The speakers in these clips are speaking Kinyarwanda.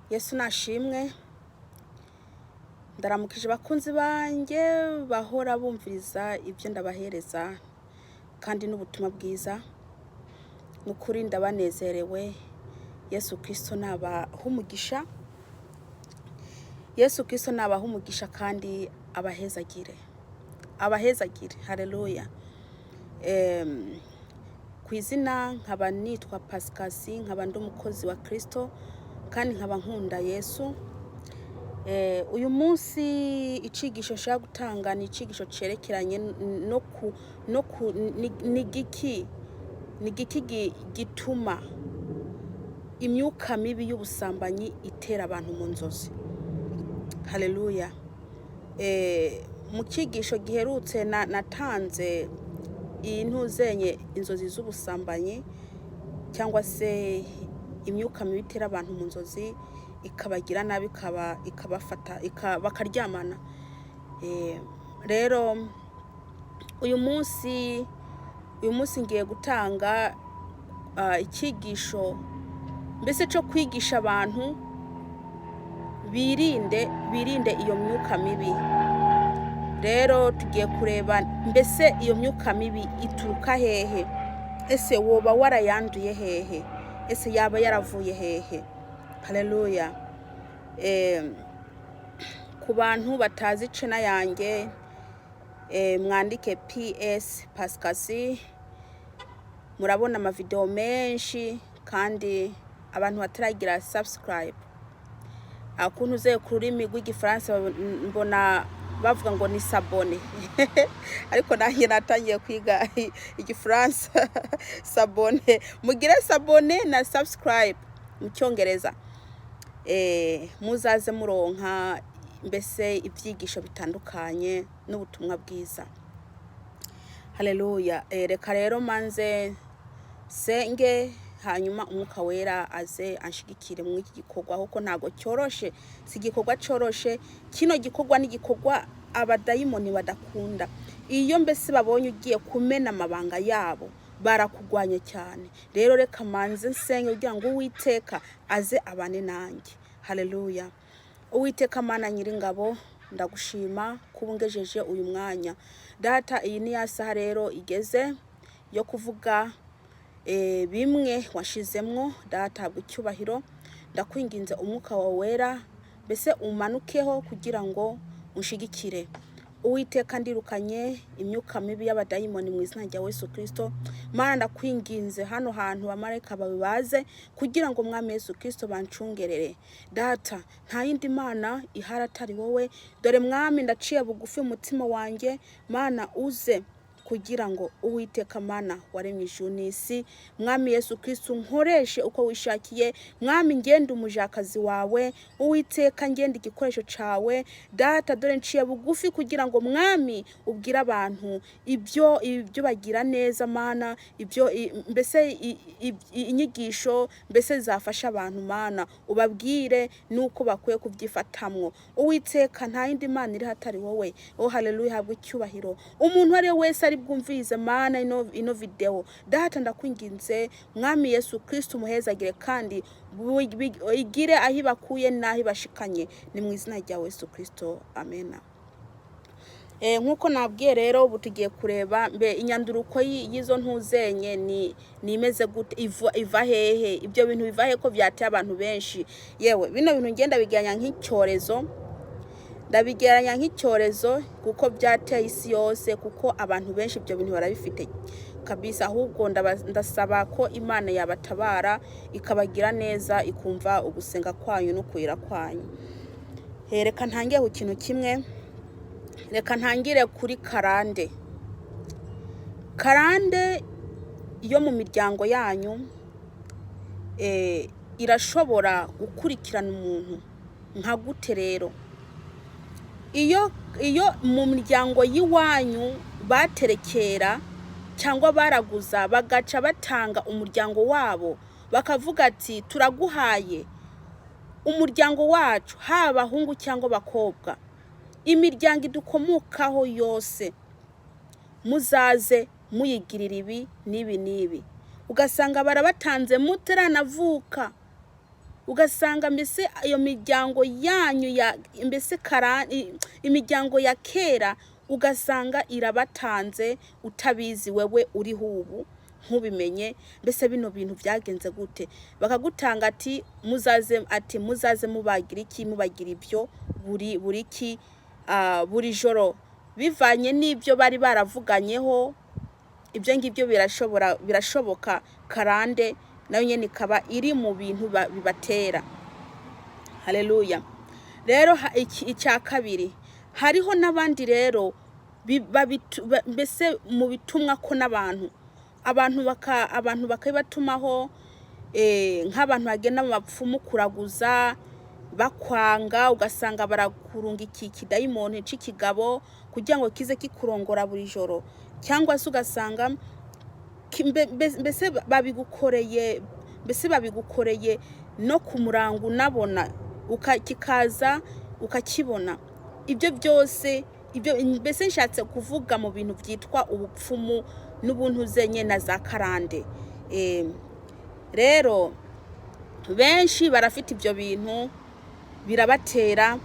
Yesu nashimwe. Ndaramukije bakunzi banjye bahora bumviriza ibyo ndabahereza kandi n'ubutumwa bwiza. Nukuri ndabanezerewe. Yesu Kristo nabahumugisha. Yesu Kristo nabahumugisha kandi abahezagire. Haleluya. Kwizina nkaba nitwa Pascasi, nkaba ndi umukozi wa Kristo kandi nkaba nkunda Yesu. Uyu munsi icigisho nshaka gutanga ni icigisho cerekeranye nigiki gituma imyuka mibi y'ubusambanyi itera abantu mu nzozi. Haleluya. Mu cigisho giherutse natanze intuzenye inzozi zubusambanyi cyangwa se imyuka mibi itera abantu mu nzozi ikabagira nabi ikabafata bakaryamana. Rero uyu munsi ngiye gutanga icigisho mbese cyo kwigisha abantu birinde iyo myuka mibi. Rero tugiye kureba mbese iyo myuka mibi ituruka hehe? Ese woba warayanduye hehe? Ese yaba yaravuye hehe? Haleluya. Ku bantu batazi channel yanjye mwandike PS Pascasi, murabona amavideo menshi kandi abantu bataragira subscribe. Akuntu uze kurimi rw'igifaransa mbona bavuga ngo ni sabone ariko nanjye natangiye kwiga igifaransa sabone. Mugire sabone na subscribe mu cyongereza. Muzaze muronka mbese ibyigisho bitandukanye n'ubutumwa bwiza. Haleluya. Reka rero manze senge hanyuma umwuka wera aze anshigikire mu iki gikorwa kuko ntago cyoroshe, si gikorwa cyoroshe. Kino gikorwa ni gikorwa abadayimoni badakunda. Iyo mbese babonye ugiye kumena amabanga yabo barakugwanya cyane. Rero reka manze nsenge kugira ngo Uwiteka aze abane nanjye. Haleluya. Uwiteka Mana Nyiringabo, ndagushima kubungejeje uyu mwanya. Data, iyi ni ya saha rero igeze yo kuvuga bimwe washizemwo. Data, habwa icyubahiro. Ndakwinginze umwuka wawe wera mbese umanukeho kugira ngo unshigikire. Uwiteka ndirukanye imyuka mibi y'abadayimoni mu izina rya Yesu Kristo. Mana ndakwinginze hano hantu amareka bawe baze kugira ngo Mwami Yesu Kristo bancungerere. Data, nta yindi mana ihari atari wowe. Dore Mwami ndaciye bugufi umutima wanjye. Mana uze kugira ngo Uwiteka Mana waremye ijuru n'isi. Mwami Yesu Kristo nkoreshe uko wishakiye. Mwami ngende umujakazi wawe. Uwiteka ngende igikoresho cawe. Data, dore nciye bugufi kugira ngo Mwami ubwira abantu ibyo bagira neza Mana, ibyo mbese inyigisho mbese zafasha abantu Mana. Ubabwire nuko bakwiye kubyifatamwo. Uwiteka nta yindi mana iri hatari wowe. Oh haleluya, habwa icyubahiro. Umuntu ari wese ari bwumvize Mana ino video. Data ndakwinginze Mwami Yesu Kristo umuhezagire kandi igire ahi bakuye nahi bashikanye. Ni mu izina rya Yesu Kristo. Amen. Nkuko nabwiye rero ubu tugiye kureba mbe inyanduruko yizo ntuzenye ni imeze gute, iva hehe? Ibyo bintu biva he ko byateye abantu benshi? Yewe bino bintu ngenda biganya nk'icyorezo. Ndabigeranya nk'icyorezo kuko byateye isi yose, kuko abantu benshi ibyo bintu barabifite kabisa. Ahubwo ndasaba ko Imana yabatabara ikabagira neza, ikumva ugusenga kwanyu no kuyira kwanyu. Reka ntangiye ku kintu kimwe. Reka ntangire kuri karande. Karande yo mu miryango yanyu irashobora gukurikirana umuntu nka gute rero? Iyo mu miryango yiwanyu baterekera cyangwa baraguza bagaca batanga umuryango wabo, bakavuga ati turaguhaye umuryango wacu, haba hungu cyangwa bakobwa, imiryango idukomokaho yose muzaze muyigirira ibi nibi. Ugasanga barabatanze mutaranavuka. ugasanga mbese iyo miryango yanyu ya mbese imiryango ya kera ugasanga irabatanze utabizi wewe uriho ubu ntubimenye mbese bino bintu byagenze gute bakagutanga muzaze mubagira iki mubagira ibyo buri joro bivanye n'ibyo bari baravuganyeho ibyo ngibyo birashoboka karande nayo nyene ikaba iri mu bintu bibatera. Haleluya. Rero icya kabiri hariho n'abandi rero mbese mu bitumwa ko n'abantu bakabatumaho nk'abantu bagenda mu bapfumu kuraguza bakwanga ugasanga barakurunga iki kidayimoni c'ikigabo kugira ngo kize kikurongora buri joro cyangwa se ugasanga mbese babigukoreye no ku murango unabona kikaza ukakibona. Ibyo byose mbese nshatse kuvuga mu bintu byitwa ubupfumu n'ubuntu zenye na za karande. Rero benshi barafite ibyo bintu birabatera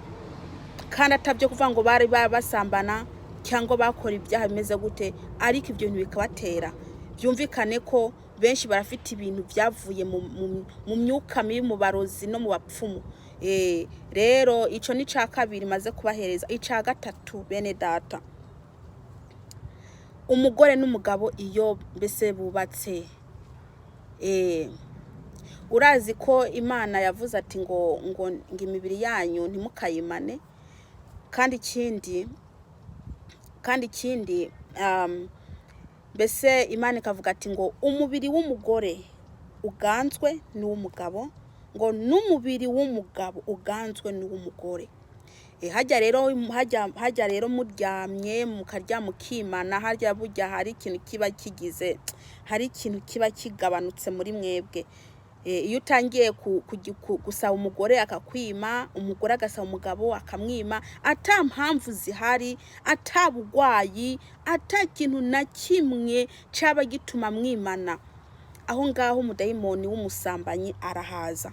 kandi atabyo kuvuga ngo bari basambana cyangwa bakora ibyaha bimeze gute ariko ibyo bintu bikabatera. Byumvikane ko benshi barafite ibintu byavuye mu myuka mibi mu barozi no mu bapfumu. Rero ico ni ca kabiri maze kubahereza. Ica gatatu bene data, umugore n'umugabo iyo mbese bubatse urazi ko Imana yavuze ati ngo imibiri yanyu ntimukayimane kandi ikindi mbese Imana ikavuga ati ngo umubiri w'umugore uganzwe n'uw'umugabo ngo n'umubiri w'umugabo uganzwe n'uw'umugore. Hajya rero muryamye mukarya mukimana harya burya hari ikintu kiba kigabanutse muri mwebwe. Iyo utangiye gusaba umugore akakwima, umugore agasaba umugabo akamwima, ata mpamvu zihari, ata bugwayi, ata kintu na kimwe caba gituma mwimana, aho ngaho umudayimoni w'umusambanyi arahaza.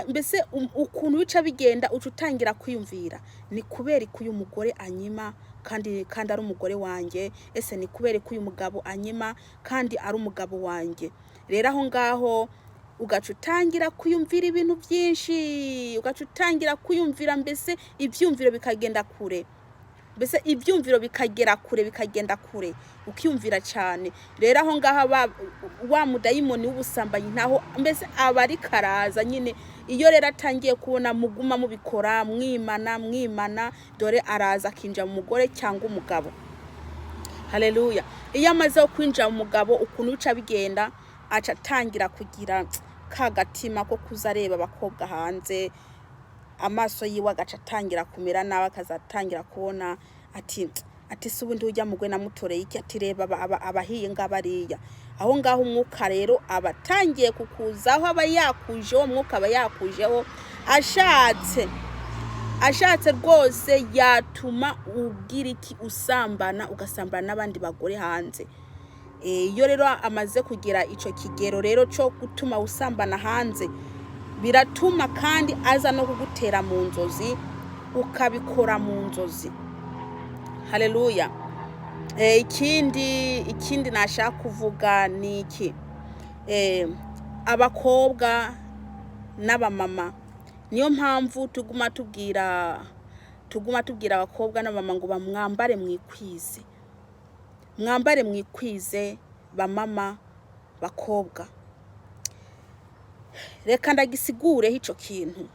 Mbese ukuntu bica bigenda utangira kwiyumvira, ni kubera ko uyu mugore anyima kandi ari umugore wanjye, ese ni kubera ko uyu mugabo anyima kandi ari umugabo wanjye. Rero aho ngaho ugaca utangira kuyumvira ibintu byinshi, ugaca utangira kuyumvira mbese ibyumviro bikagenda kure, mbese ibyumviro bikagera kure bikagenda kure ukiyumvira cyane. Rero aho ngaho wa mudayimoni w'ubusambanyi ntaho mbese abari karaza nyine. Iyo rero atangiye kubona muguma mubikora mwimana dore araza akinjira mu mugore cyangwa umugabo. Haleluya. Iyo amaze kwinjira mu mugabo ukuntu bica bigenda aca atangira kugira kagatima ko kuzareba abakobwa hanze, amaso yiwe agaca atangira kumera nawe akazatangira kubona ati se ubundi ujya mugwe namutoreye iki, ati reba abahiye ngabariya. Aho ngaho umwuka rero abatangiye kukuzaho, aba yakujeho, umwuka aba yakujeho ashatse rwose yatuma ugira iki usambana, ugasambana n'abandi bagore hanze. Iyo rero amaze kugira ico kigero rero cyo gutuma usambana hanze, biratuma kandi aza no kugutera mu nzozi, ukabikora mu nzozi. Haleluya. Ikindi nashaka kuvuga ni iki, abakobwa n'abamama, niyo mpamvu tuguma tubwira abakobwa n'abamama ngo bamwambare mwikwize bamama bakobwa. Reka ndagisigureho ico kintu.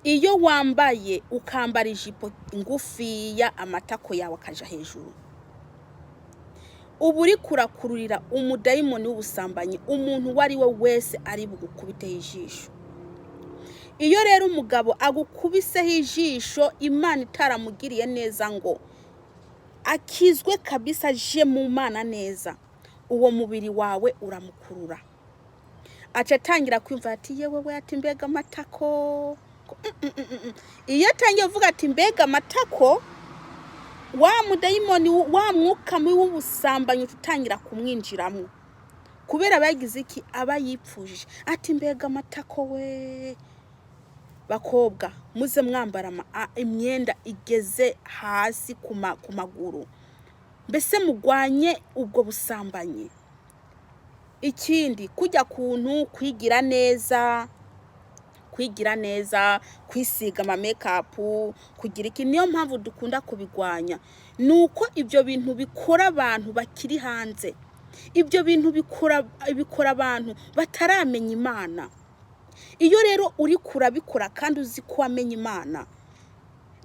Iyo wambaye ukambara ijipo ngufiya amatako yawe akaja hejuru, ubu uri kurakururira umudayimoni w'ubusambanyi, umuntu wari we wese ari bugukubiteho ijisho. Iyo rero umugabo agukubiseho ijisho, Imana itaramugiriye neza ngo akizwe kabisa aje mu Mana neza, uwo mubiri wawe uramukurura. Aca atangira kwumva ati yewe ati mbega amatako. Iyo atangiye kuvuga ati mbega amatako, wa mudayimoni wa mwuka w'ubusambanyi utangira kumwinjiramo kubera bagize iki aba yipfujije ati mbega amatako we. Bakobwa muze mwambara imyenda igeze hasi ku maguru, mbese mugwanye ubwo busambanyi. Ikindi kujya kuntu kwigira neza, kwisiga ama makeup, kugira iki. Niyo mpamvu dukunda kubigwanya, nuko ibyo bintu bikora abantu bakiri hanze, ibyo bintu bikora abantu bataramenya Imana. Iyo rero uri kurabikora kandi uzi ko wamenye Imana,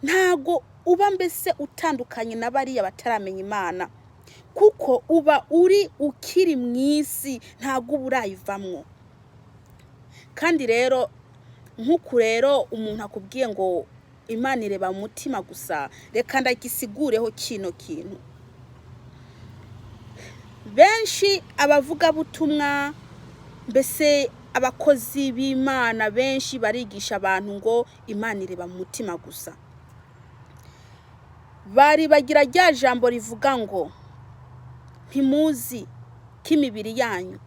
ntago uba mbese utandukanye na bariya bataramenya Imana, kuko uba ukiri mwisi, ntago uburayivamwo. Kandi rero nkuko rero umuntu akubwiye ngo Imana ireba mu mutima gusa, reka ndagisigureho kino kintu. Benshi abavuga butumwa, mbese abakozi b'Imana benshi barigisha abantu ngo Imana ireba mu mutima gusa. Bari bagira rya jambo rivuga ngo ntimuzi ko imibiri yanyu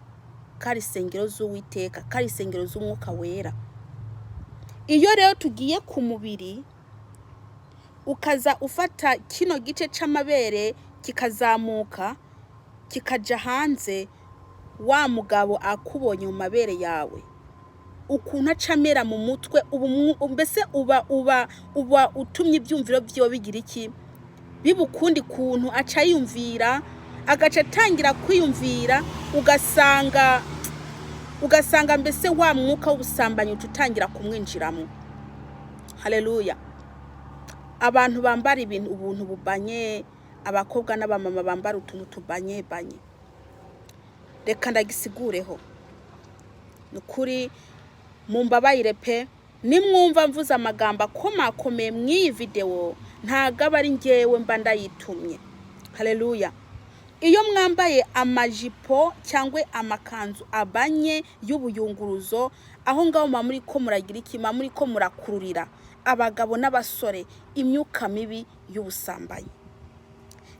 kari isengero z'Uwiteka, kari isengero z'Umwuka Wera. Iyo rero tugiye ku mubiri, ukaza ufata kino gice c'amabere kikazamuka kikaja hanze, wa mugabo akubonye mu mabere yawe ukuntu acamera mu mutwe, mbese uba utumye ibyumviro byiwe bigira iki, bibukundi kuntu aca yumvira, agaca tangira kwiyumvira, ugasanga mbese wa mwuka w'ubusambanyi utangira kumwinjiramo. Haleluya. Abantu bambara ubuntu bubanye, abakobwa n'abamama bambara utuntu tubanye. Reka ndagisigureho, nukuri mumbabayire pe, nimwumva mvuza amagambo akomakomeye mw'iyi video, ntago aba ari njyewe mba ndayitumye. Haleluya. Iyo mwambaye amajipo cyangwa amakanzu abanye y'ubuyunguruzo, aho ngaho muri ko muragira iki, muri ko murakururira abagabo n'abasore imyuka mibi y'ubusambanyi.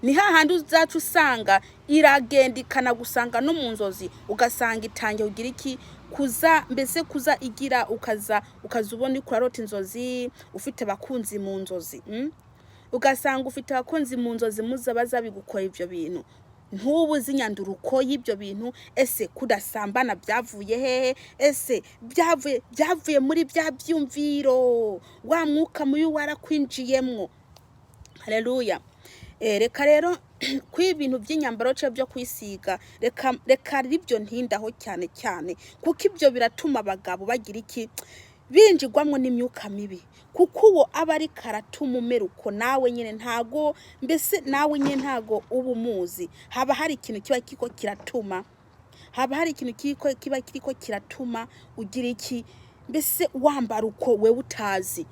Ni hahandi uzacu usanga iragenda ikanagusanga no mu nzozi, ugasanga itangiye ugira iki, kuza igira, ukaza ubona kurarota inzozi ufite bakunzi mu nzozi. Ugasanga ufite abakunzi mu nzozi muza bazabigukora ibyo bintu, ntubu zinyanduruko y'ibyo bintu. Ese kudasambana byavuye hehe? Ese byavuye muri bya byumviro, wa mwuka mubi warakwinjiyemwo. Haleluya. Reka rero kw'ibintu by'inyambaro cyo byo kwisiga, reka ribyo ntindaho cyane, kuko ibyo biratuma abagabo bagira iki, binjigwamwo n'imyuka mibi, kuko uwo aba ari karatuma umeruko. Nawe nyine ntago, mbese nawe nyine ntago uba umuzi. Haba hari ikintu kiba kiriko kiratuma ugira iki, mbese wambara uko we utazi.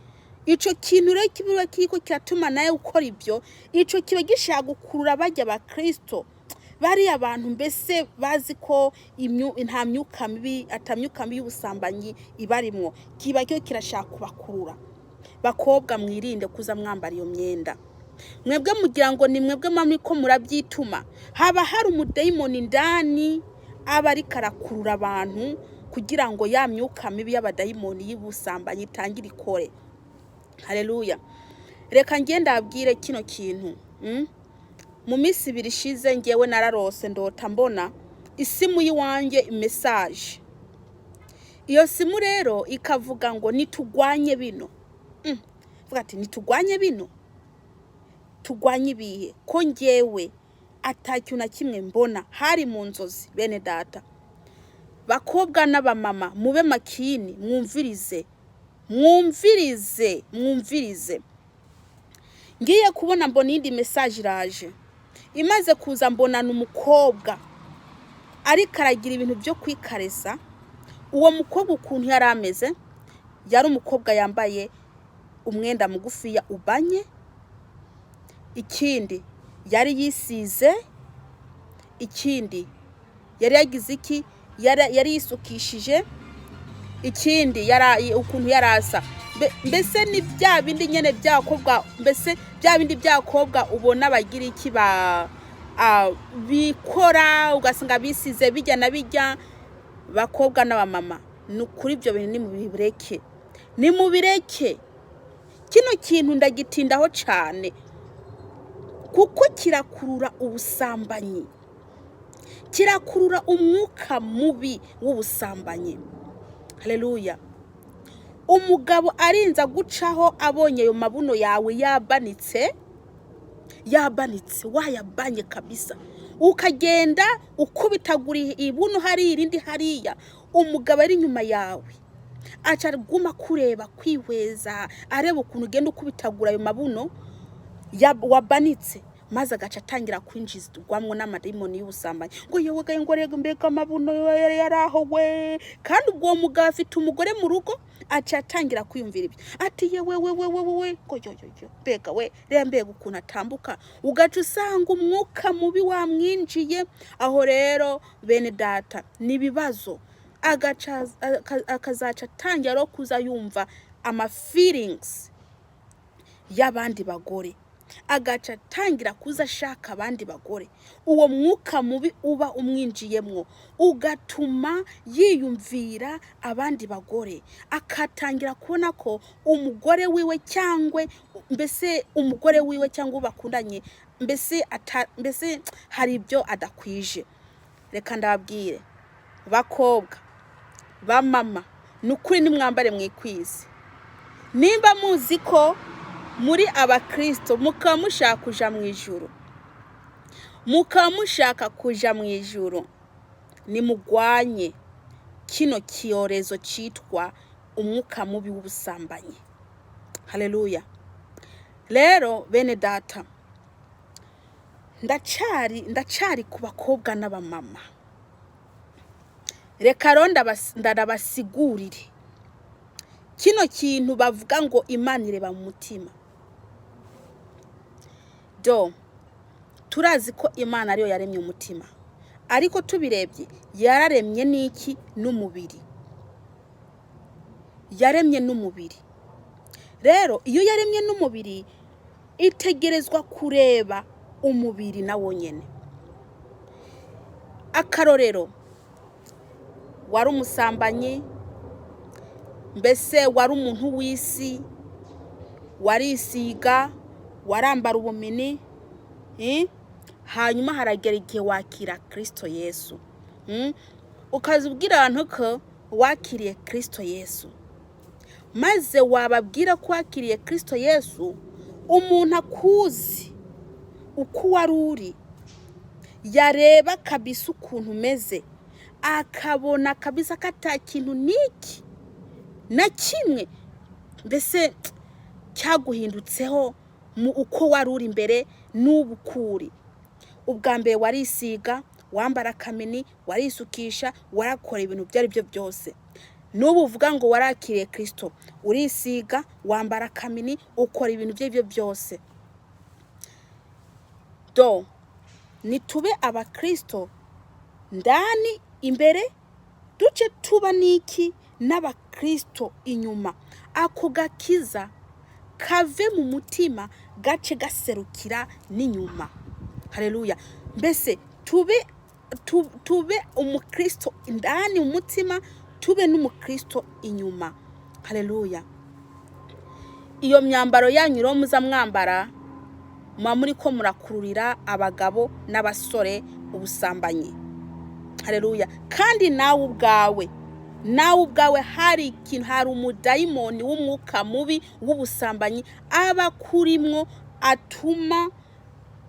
Ico kintu rero kiba kiriko kiratuma nawe ukora ibyo, ico kiba gishaka gukurura bajya ba Kristo, bari abantu mbese bazi ko nta myuka mibi, atamyuka mibi y'ubusambanyi ibarimwo, kiba cyo kirashaka kubakurura. Bakobwa mwirinde kuza mwambara iyo myenda. Mwebwe mugira ngo ni mwebwe mami ko murabyituma, haba hari umudayimoni ndani aba ari karakurura abantu kugira ngo ya myuka mibi y'abadayimoni y'ubusambanyi itangire ikore. Haleluya. Reka ngenda abwire kino kintu. Mu minsi 2 ishize ngewe nararose ndota mbona isimu yiwanje message. Iyo simu rero ikavuga ngo nitugwanye bino. Vuga ati nitugwanye bino. Tugwanye ibihe ko ngewe atacyuna kimwe mbona hari mu nzozi. Bene data, bakobwa n'abamama mube makini, mwumvirize. Ngiye kubona mbona indi message iraje, imaze kuza mbona n'umukobwa ari karagira ibintu byo kwikaresa. Uwo mukobwa ukuntu yari ameze, yari umukobwa yambaye umwenda mugufi ya ubanye. Ikindi yari yisize, ikindi yari yagize iki, yari yisukishije, ikindi yari ukuntu yarasa. Mbese ni bya bindi nyene byakobwa, mbese bya bindi byakobwa ubona bagira iki bikora ugasanga bisize bijya na bijya, bakobwa n'abamama, ni ukuri ibyo bintu ni mu bireke. Kino kintu ndagitindaho cyane kuko kirakurura ubusambanyi, kirakurura umwuka mubi w'ubusambanyi. Haleluya. Umugabo arinza gucaho abonye ayo mabuno yawe yabanitse wayabanye kabisa, ukagenda ukubitagura ibuno hari irindi hariya, umugabo ari inyuma yawe aca guma kureba kwihweza, areba ukuntu ugenda ukubitagura ayo mabuno wabanitse, maze agaca atangira kwinjizwamwo n'amadayimoni y'ubusambanyi, ngo yewe gaye ngo rega mbega amabuno yaraho we. Kandi ubwo mugabo afite umugore mu rugo, aca atangira kwiyumvira ibyo, ati yewe ngo yo mbega we reba mbega ukuntu atambuka, ugaca usanga umwuka mubi wamwinjiye. Aho rero bene data n'ibibazo, akazaca atangira no kuza yumva feelings y'abandi bagore, agaca atangira kuza ashaka abandi bagore. Uwo mwuka mubi uba umwinjiyemwo ugatuma yiyumvira abandi bagore, akatangira kubona ko umugore wiwe cyangwa bakundanye mbese hari ibyo adakwije. Reka ndababwire bakobwa bamama, nukuri nimwambare mwikwize. Nimba muzi ko muri abakristo mukaba mushaka kuja mu ijuru, nimugwanye kino kiyorezo cyitwa umwuka mubi w'ubusambanyi. Haleluya. Rero bene data, ndacari ku bakobwa n'abamama, reka ndabasigurire kino kintu bavuga ngo Imana ireba mu mutima. Turazi ko Imana ariyo yaremye umutima, ariko tubirebye yararemye n'iki? N'umubiri. Yaremye n'umubiri. Rero iyo yaremye n'umubiri, itegerezwa kureba umubiri na wonyene. Akarorero, wari umusambanyi, mbese wari umuntu w'isi, warisiga, warambara ubumini, hanyuma haragera igihe wakira Kristo Yesu. Ukaza ubwira abantu ko wakiriye Kristo Yesu, maze wababwira ko wakiriye Kristo Yesu, umuntu akuzi uko wari uri, yareba kabisa ukuntu umeze, akabona kabisa ko ata kintu n'iki na kimwe mbese cyaguhindutseho mu uko wari uri imbere n'ubukuri. Ubwa mbere warisiga, wambara akamini, warisukisha, warakora ibintu byari byo byose. N'ubu uvuga ngo warakiriye Kristo, urisiga, wambara akamini, ukora ibintu byo byose. Nitube abakristo ndani imbere, duce tuba niki n'abakristo inyuma. Ako gakiza kave mu mutima, gace gaserukira n'inyuma. Haleluya. Mbese tube umukristo ndani umutima, tube n'umukristo inyuma. Haleluya. Iyo myambaro yanyu ro muza mwambara, muri ko murakururira abagabo n'abasore ubusambanyi. Haleluya. Kandi nawe ubwawe hari umudayimoni w'umwuka mubi w'ubusambanyi aba kurimwo, atuma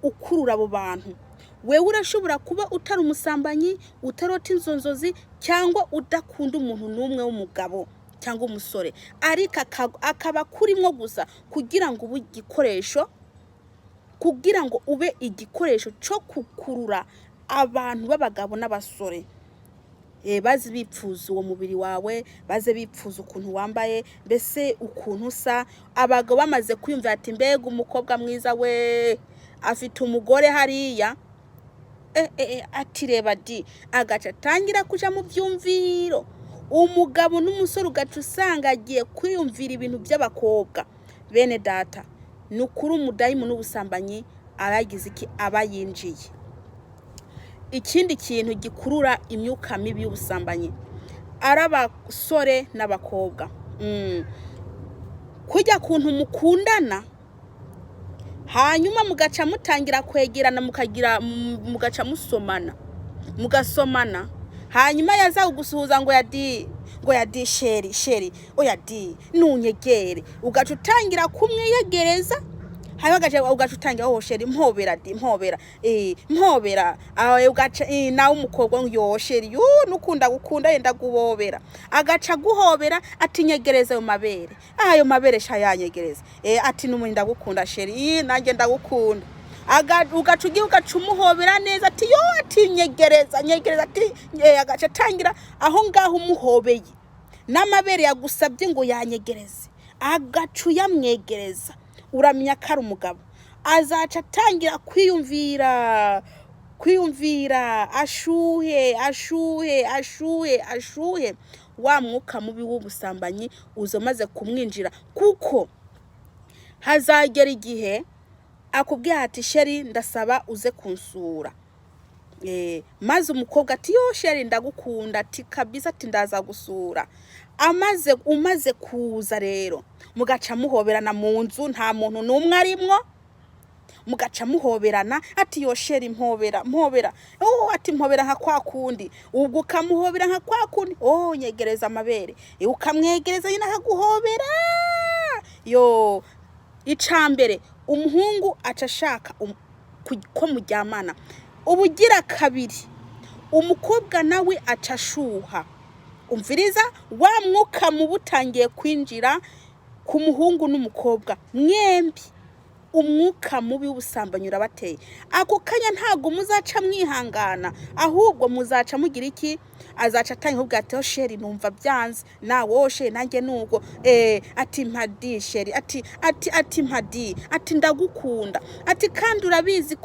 ukurura abo bantu. Wewe urashobora kuba utari umusambanyi, utarota inzozi, cyangwa udakunda umuntu n'umwe w'umugabo cyangwa umusore, ariko akaba kurimwo gusa kugira ngo ube igikoresho cyo kukurura abantu b'abagabo n'abasore. Bazi bipfuza uwo mubiri wawe, baze bipfuza ukuntu wambaye, mbese ukuntu usa. Abagabo bamaze kwiyumva ati mbega umukobwa mwiza we, afite umugore hariya, ati reba di, agaca atangira kuja mu byumviro. Umugabo n'umusore ugaca usanga agiye kwiyumvira ibintu by'abakobwa. Bene data, nukuri umudayimoni n'ubusambanyi aragize iki? Aba yinjiye. ikindi kintu gikurura imyuka mibi y'ubusambanyi ari abasore n'abakobwa. Kujya kuntu mukundana hanyuma mugaca mutangira kwegerana mugaca mugasomana hanyuma yaza kugusuhuza ngo yadi sheri oya di nunyegere, ugaca utangira kumwiyegereza hanyuma ugaca utangira sheri mpobera ugaca nawe umukobwa ngo sheri nukunda yenda guhobera, agaca guhobera ati nyegereza ayo mabere sha yanyegereza ati n'umuntu ndagukunda sheri nanjye ndagukunda, ugaca umuhobera neza ati nyegereza ati agaca atangira aho ngaho umuhobeye n'amabere yagusabye ngo yanyegereze, agaca uyamwegereza. Uramenya ko ari umugabo azaca atangira kwiyumvira ashuhe wa mwuka mubi w'ubusambanyi uzomaze kumwinjira, kuko hazagera igihe akubwira ati sheri ndasaba uze kunsura, maze umukobwa ati sheri ndagukunda ati kabisa ati ndaza gusura, umaze kuza rero mugaca muhoberana mu nzu nta muntu n'umwe arimwo, mugaca muhoberana ati sheri mpobera ati mpobera nka kwa kundi, ubwo ukamuhobera nka kwa kundi nyegereza amabere ukamwegereza nyine akaguhobera. Icambere umuhungu aca ashaka ko muryamana, ubugira kabiri umukobwa nawe aca ashuha. Umviriza wa mwuka mubi utangiye kwinjira ku muhungu n'umukobwa, mwembi umwuka mubi w'ubusambanyi urabateye. Ako kanya ntago muzaca mwihangana, ahubwo muzaca mugira iki? Azaca atangira kuvuga ati sheri numva byanze, nawe sheri nanjye nuko ati mpadi sheri ati mpadi ati ndagukunda ati kandi urabizi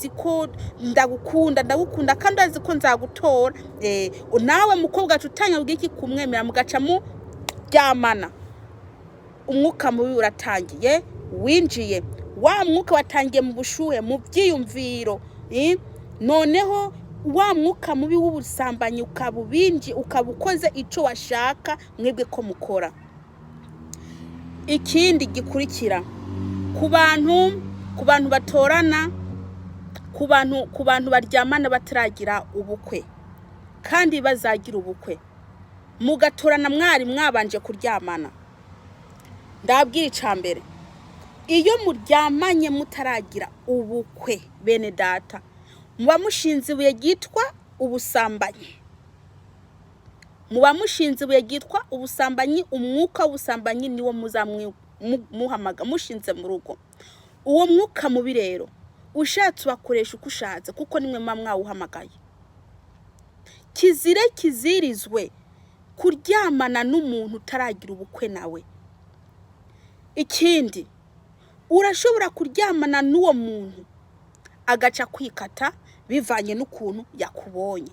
ko ndagukunda kandi urazi ko nzagutora. Nawe mukobwa aca utangira kugira iki? Kumwemera, mugaca muryamana. Umwuka mubi uratangiye winjiye, wa mwuka watangiye mu bushuhe mu byiyumviro, noneho wa mwuka mubi w'ubusambanyi ukabukoze icyo washaka mwebwe ko mukora. Ikindi gikurikira ku bantu batorana, ku bantu baryamana bataragira ubukwe kandi bazagira ubukwe, mugatorana mwabanje kuryamana. Ndabwira icambere, iyo muryamanye mutaragira ubukwe bene data, muba mushinze ibuye ryitwa ubusambanyi. Umwuka w'ubusambanyi niwo muhamaga mushinze mu rugo. Uwo mwuka mubi rero ushatse wakoresha uko ushatse, kuko nimwe mwawuhamagaye. Kizirizwe kuryamana n'umuntu utaragira ubukwe nawe. Ikindi, urashobora kuryamana n'uwo muntu agaca kwikata bivanye n'ukuntu yakubonye.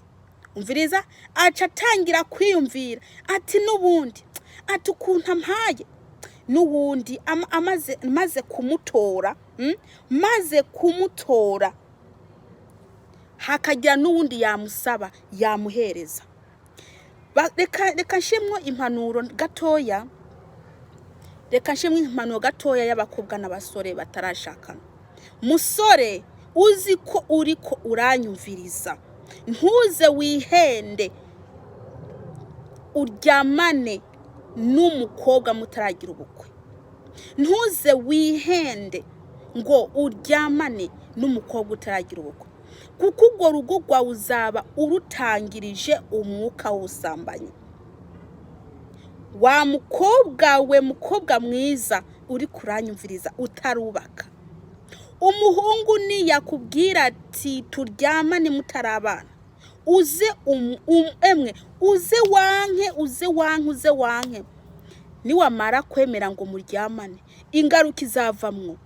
Umviriza, aca atangira kwiyumvira ati n'ubundi ati ukuntu ampaye n'ubundi maze kumutora hakagira n'ubundi yamusaba yamuhereza. Reka nshimwe impanuro gatoya y'abakobwa n'abasore batarashakana. Musore uzi ko uriko uranyumviriza, ntuze wihende uryamane n'umukobwa mutaragira ubukwe. Ntuze wihende ngo uryamane n'umukobwa utaragira ubukwe, kuko urwo rugo rwawe uzaba urutangirije umwuka w'ubusambanyi. Wa mukobwa mwiza uri kuranyumviriza utarubaka, umuhungu niyakubwira ati turyamane mutarabana, uze wanke niwamara kwemera ngo muryamane, ingaruka izavamwo.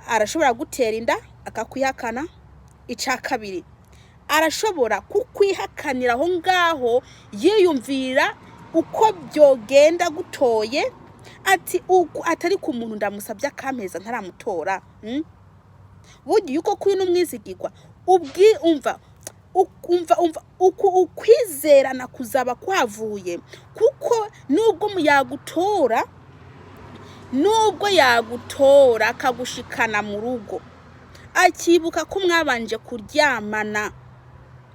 Arashobora gutera inda akakwihakana. Ica kabiri, arashobora kukwihakanira aho ngaho yiyumvira uko byogenda gutoye, ati atari ku muntu ndamusabye akampeza ntaramutora. burya uko kuri n'umwizigirwa umva ukwizerana kuzaba kwavuye, kuko nubwo yagutora akagushikana mu rugo, akibuka ko mwabanje kuryamana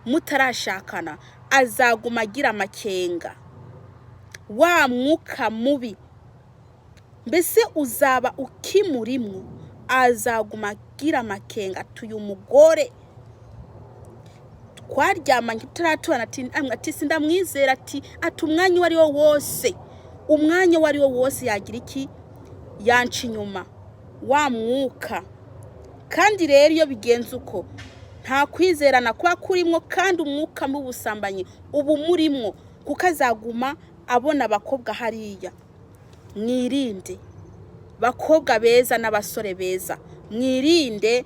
mutarashakana, azaguma agira amakenga. Wa mwuka mubi mbese uzaba ukimurimwo, azaguma agira amakenga. Tuyu mugore twaryamanye tutaraturana, ati sindamwizera, ati umwanya wari wo wose yagira iki, yanca inyuma. Wa mwuka kandi rero iyo bigenze uko, nta kwizerana kuba kurimwo, kandi umwuka mu busambanyi ubu murimwo, kuko azaguma abona abakobwa hariya. Mwirinde bakobwa beza n'abasore beza, mwirinde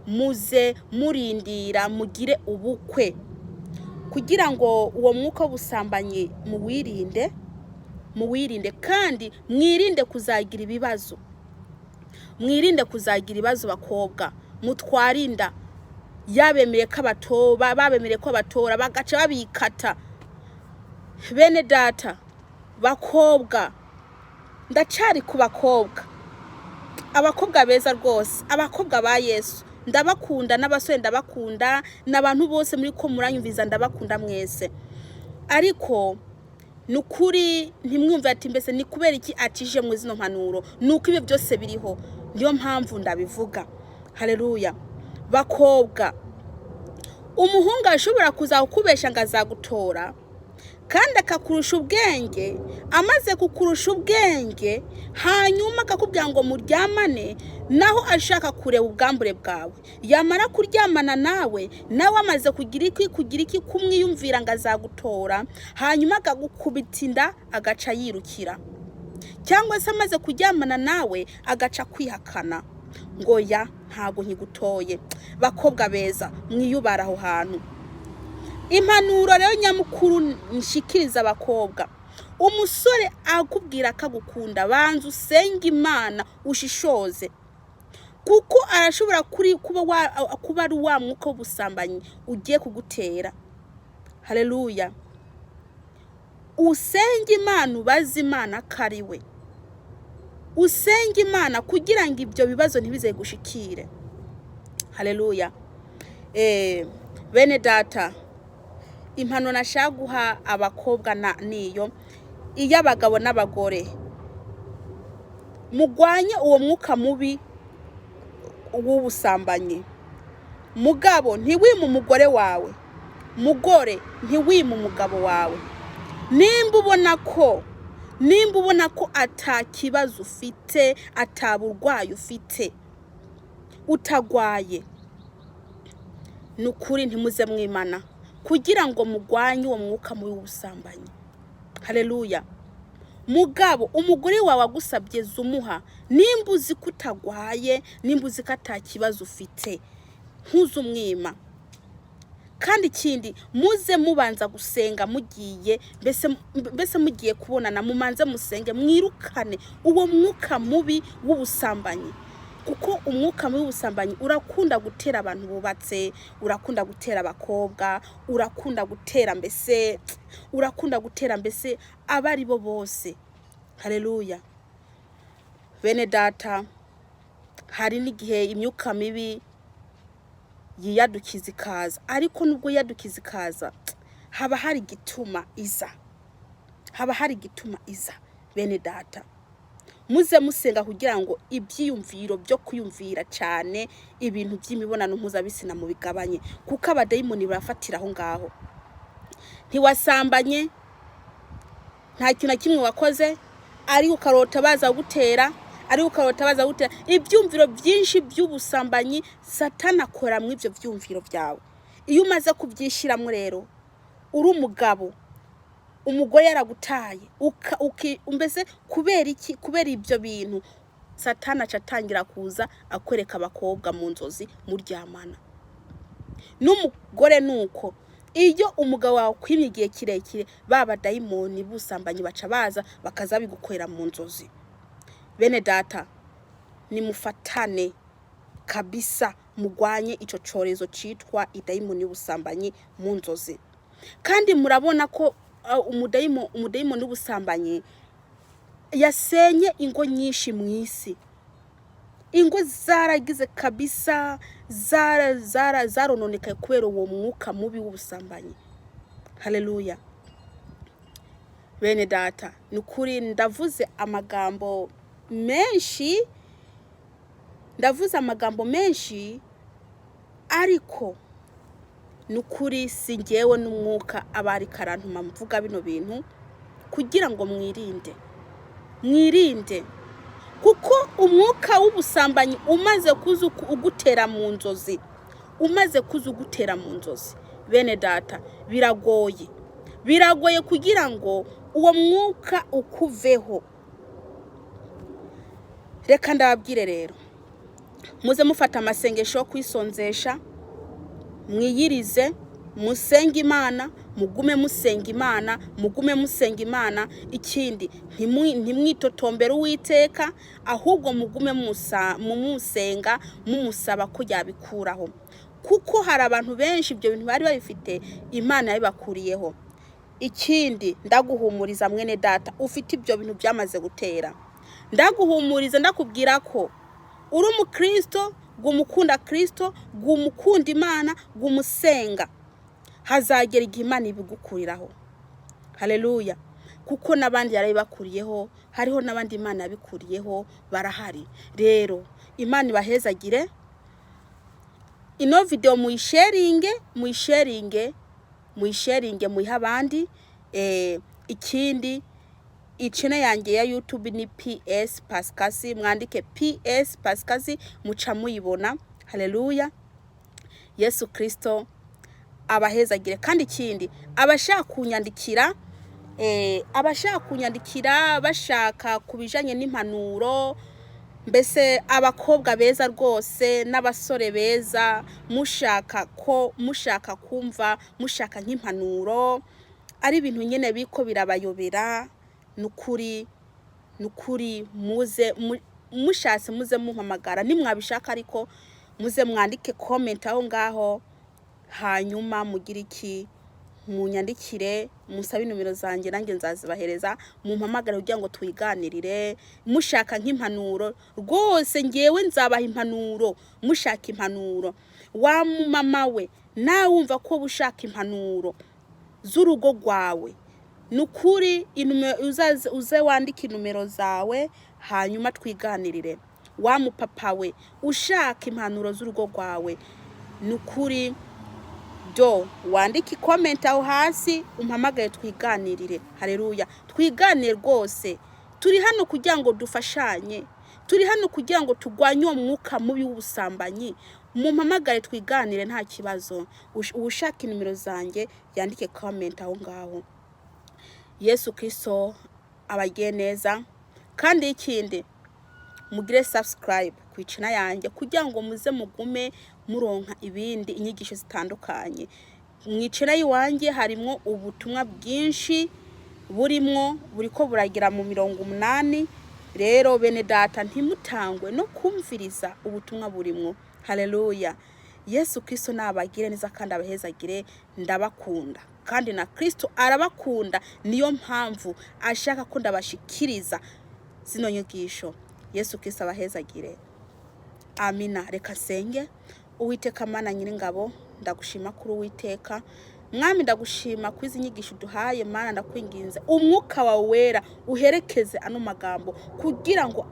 muze murindira mugire ubukwe, kugira ngo uwo mwuka w'ubusambanyi muwirinde, kandi mwirinde kuzagira ibibazo. Bakobwa mutwarinda, babemere ko batora bagaca babikata. Bene data bakobwa, ndacari ku bakobwa, abakobwa beza rwose, abakobwa ba Yesu, ndabakunda, n'abasore ndabakunda, n'abantu bose muri ko muranyumviza ndabakunda mwese. Ariko nukuri ntimwumve ati mbese ni kubera iki atije mu zino mpanuro, nuko ibi byose biriho, niyo mpamvu ndabivuga. Haleluya. Bakobwa, umuhungu ashobora kuzakubesha ngo azagutora, kandi akakurusha ubwenge. Amaze kukurusha ubwenge, hanyuma akakubwira ngo muryamane, naho ashaka kureba ubwambure bwawe. Yamara kuryamana nawe amaze kugira iki kumwiyumvira ngo azagutora, hanyuma akagukubita inda agaca yirukira. Cyangwa se amaze kuryamana nawe agaca kwihakana ngo ya ntago nkigutoye. Bakobwa beza, mwiyubara aho hantu. Impanuro rero nyamukuru nshikiriza abakobwa, umusore akubwira akagukunda, banza usenge Imana, ushishoze, kuko arashobora kuba ari wa mwuka w'ubusambanyi ugiye kugutera. Haleluya. Usenge Imana, ubaze Imana kariwe, usenge Imana kugira ngo ibyo bibazo ntibize gushikire. Haleluya. Bene data, impano nashaka guha abakobwa niyo iy'abagabo n'abagore. Mugwanye uwo mwuka mubi w'ubusambanyi. Mugabo ntiwime umugore wawe, mugore ntiwime umugabo wawe. Nimba ubona ko atakibazo ufite, ataburwayi ufite, utagwaye, nukuri ntimuze mwimana kugira ngo mugwanye uwo mwuka mubi w'ubusambanyi. Haleluya. Mugabo, umugore wawe agusabye zumuha, nimba uzi ko utagwaye, nimba uzi ko atakibazo ufite, ntuzumwima. Kandi ikindi, muze mubanza gusenga mugiye, mbese mugiye kubonana, mumanze musenge, mwirukane uwo mwuka mubi w'ubusambanyi. Kuko umwuka mubi w'ubusambanyi urakunda gutera abantu bubatse, urakunda gutera abakobwa, urakunda gutera mbese abari bo bose. Haleluya. Bene data, hari n'igihe imyuka mibi yiyadukiza ikaza, ariko nubwo yadukiza ikaza, haba hari igituma iza. Bene data, muze musenga kugira ngo ibyiyumviro byo kuyumvira cyane ibintu by'imibonano mpuzabitsina mu bigabanye, kuko abadayimoni barafatira aho ngaho. Ntiwasambanye, nta kintu na kimwe wakoze, ari ukarota baza gutera, ibyumviro byinshi by'ubusambanyi Satani akora mu ibyo byumviro byawe. Iyo umaze kubyishiramo rero, uri umugabo, umugore yaragutaye, mbese kubera ibyo bintu, Satani acatangira kuza akwereka abakobwa mu nzozi muryamana. N'umugore nuko, iyo umugabo wawe kwimye igihe kirekire, baba dayimoni busambanyi baca baza bakaza bigukorera mu nzozi. Bene data, nimufatane, kabisa mugwanye ico corezo citwa idayimoni y'ubusambanyi mu nzozi. Kandi murabona ko umudayimoni w'ubusambanyi yasenye ingo nyinshi mw'isi. Ingo zaragize kabisa, zarononekaye kubera uwo mwuka mubi w'ubusambanyi. Haleluya. Bene data, nukuri ndavuze amagambo menshi, ariko nukuri singewe n'umwuka abari karantuma mvuga bino bintu kugira ngo mwirinde, kuko umwuka w'ubusambanyi umaze kuza ugutera mu nzozi, bene data, biragoye kugira ngo uwo mwuka ukuveho. Reka ndababwire rero, muze mufata amasengesho yo kwisonzesha, mwiyirize, musenge Imana, mugume musenga Imana. Ikindi ntimwitotombere Uwiteka, ahubwo mugume mumusenga, mumusaba ko yabikuraho, kuko hari abantu benshi ibyo bintu bari babifite, Imana yabibakuriyeho. Ikindi ndaguhumuriza mwene data ufite ibyo bintu byamaze gutera, ndaguhumuriza ndakubwira ko uri umukristo, gumukunda Kristo, gumukunda Imana, gumusenga, hazagera igihe Imana ibigukuriraho. Haleluya. Kuko nabandi yarabibakuriyeho, hariho nabandi Imana yabikuriyeho, barahari. Rero Imana ibahezagire. Ino video muyisharinge, muyiha abandi. Ikindi channel yanjye ya YouTube ni PS Pascasi, mwandike PS Pascasi muca muyibona. Haleluya. Yesu Kristo abahezagire. Kandi ikindi, abashaka kunyandikira bashaka kubijanye n'impanuro, mbese abakobwa beza rwose n'abasore beza, mushaka kumva, mushaka nk'impanuro, ari ibintu nyene biko birabayobera, nukuri mushatse muze mumpamagara, nimwabishaka ariko muze mwandike comment aho ngaho, hanyuma mugira iki, munyandikire, musabe numero zanjye nanjye nzazibahereza, mumpamagara kugira ngo twiganirire. Mushaka nk'impanuro rwose, ngewe nzabaha impanuro. Mushaka impanuro, wa mama we nawe wumva ko bushaka impanuro z'urugo rwawe, nukuri uze wandike numero zawe, hanyuma twiganirire. Wa mupapa we ushaka impanuro z'urugo rwawe, nukuri wandike comment aho hasi, umpamagaye twiganirire. Haleluya. Twiganire rwose, turi hano kugira ngo dufashanye, turi hano kugira ngo tugwanye uwo mwuka mubi w'ubusambanyi. Mumpamagare twiganire nta kibazo. Ushaka numero zanjye yandike comment aho ngaho. Yesu Kristo abagiye neza. Kandi ikindi, mugire subscribe ku channel yanjye kugira ngo muze mugume muronka ibindi inyigisho zitandukanye. Mu channel yiwanjye harimo ubutumwa bwinshi, buriko buragira mu 80. Rero bene data, ntimutangwe no kumviriza ubutumwa burimwo. Haleluya. Yesu Kristo nabagire neza kandi abahezagire. Ndabakunda kandi na Kristo arabakunda, niyo mpamvu ashaka ko ndabashikiriza zino nyigisho. Yesu Kristo abahezagire. Amina. Reka senge. Uwiteka Mana Nyiringabo, ndagushima kuri Uwiteka. Mwami ndagushima kwizi nyigisho duhaye Mana, ndakwinginze umwuka wawe wera uherekeze ano magambo kugira ngo